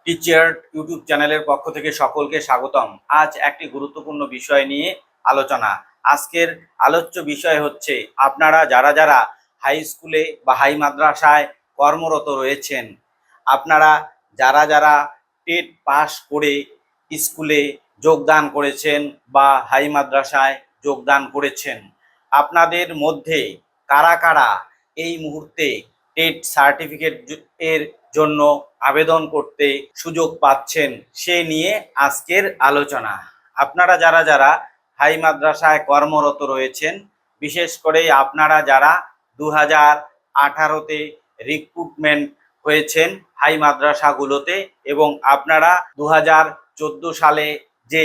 Teacher YouTube চ্যানেলের পক্ষ থেকে সকলকে স্বাগতম। আজ একটি গুরুত্বপূর্ণ বিষয় নিয়ে আলোচনা। আজকের আলোচ্য বিষয় হচ্ছে আপনারা যারা যারা হাই স্কুলে বা হাই মাদ্রাসায় কর্মরত রয়েছেন, আপনারা যারা যারা টেট পাস করে স্কুলে যোগদান করেছেন বা হাই মাদ্রাসায় যোগদান করেছেন, আপনাদের মধ্যে কারা কারা এই মুহূর্তে টেট সার্টিফিকেট এর জন্য আবেদন করতে সুযোগ পাচ্ছেন সে নিয়ে আজকের আলোচনা। আপনারা যারা যারা হাই মাদ্রাসায় কর্মরত রয়েছেন, বিশেষ করে আপনারা যারা 2018-তে রিক্রুটমেন্ট হয়েছেন হাই মাদ্রাসাগুলোতে এবং আপনারা 2014 সালে যে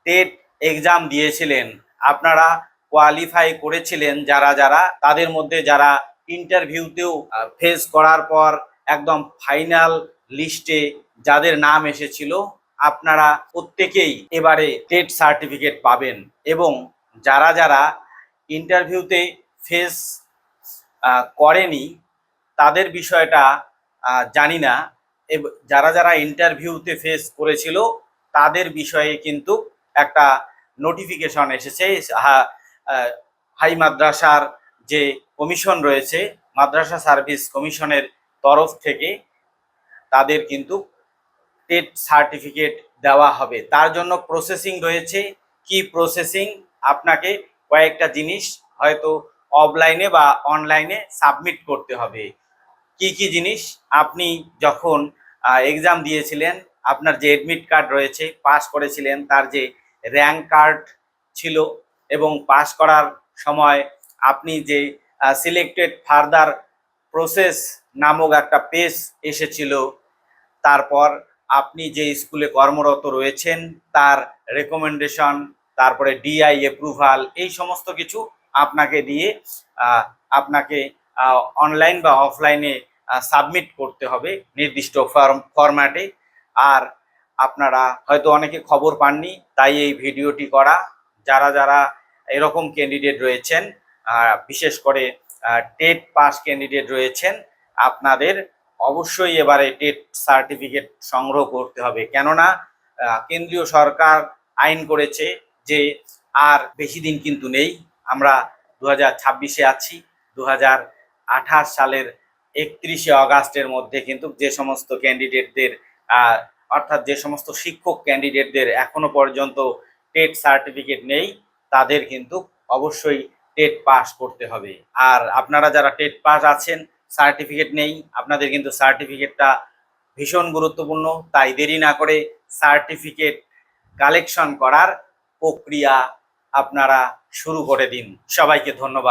টেট এক্সাম দিয়েছিলেন, আপনারা কোয়ালিফাই করেছিলেন যারা যারা, তাদের মধ্যে যারা ইন্টারভিউতেও ফেস করার পর একদম ফাইনাল লিস্টে যাদের নাম এসেছিল, আপনারা প্রত্যেকেই এবারে টেট সার্টিফিকেট পাবেন। এবং যারা যারা ইন্টারভিউতে ফেস করেনি তাদের বিষয়টা জানি না, যারা যারা ইন্টারভিউতে ফেস করেছিল তাদের বিষয়ে কিন্তু একটা নোটিফিকেশন এসেছে হাই মাদ্রাসার যে কমিশন রয়েছে, মাদ্রাসা সার্ভিস কমিশনের তরফ থেকে তাদের কিন্তু টেট সার্টিফিকেট দেওয়া হবে। তার জন্য প্রসেসিং রয়েছে। কি প্রসেসিং? আপনাকে কয়েকটা জিনিস হয়তো অফলাইনে বা অনলাইনে সাবমিট করতে হবে। কি কি জিনিস? আপনি যখন এক্সাম দিয়েছিলেন, আপনার যে অ্যাডমিট কার্ড রয়েছে, পাস করেছিলেন তার যে র্যাঙ্ক কার্ড ছিল, এবং পাস করার সময় আপনি যে সিলেক্টেড ফার্দার প্রসেস নামক একটা পেজ এসেছিল, তারপর আপনি যে স্কুলে কর্মরত রয়েছেন তার রেকমেন্ডেশন, তারপরে ডিআই অ্যাপ্রুভাল, এই সমস্ত কিছু আপনাকে দিয়ে আপনাকে অনলাইন বা অফলাইনে সাবমিট করতে হবে নির্দিষ্ট ফরম্যাটে। আর আপনারা হয়তো অনেকে খবর পাননি, তাই এই ভিডিওটি করা। যারা যারা এরকম ক্যান্ডিডেট রয়েছেন, বিশেষ করে টেট পাস ক্যান্ডিডেট রয়েছেন, আপনাদের অবশ্যই এবারে টেট সার্টিফিকেট সংগ্রহ করতে হবে। কেননা কেন্দ্রীয় সরকার আইন করেছে যে আর বেশি দিন কিন্তু নেই। আমরা 2026-এ আছি। 2028 সালের 31শে অগাস্টের মধ্যে কিন্তু যে সমস্ত ক্যান্ডিডেটদের অর্থাৎ যে সমস্ত শিক্ষক ক্যান্ডিডেটদের এখনো পর্যন্ত টেট সার্টিফিকেট নেই, তাদের কিন্তু অবশ্যই টেট পাস করতে হবে। আর আপনারা যারা টেট পাস আছেন, সার্টিফিকেট নেই, আপনাদের কিন্তু সার্টিফিকেটটা ভীষণ গুরুত্বপূর্ণ। তাই দেরি না করে সার্টিফিকেট কালেকশন করার প্রক্রিয়া আপনারা শুরু করে দিন। সবাইকে ধন্যবাদ।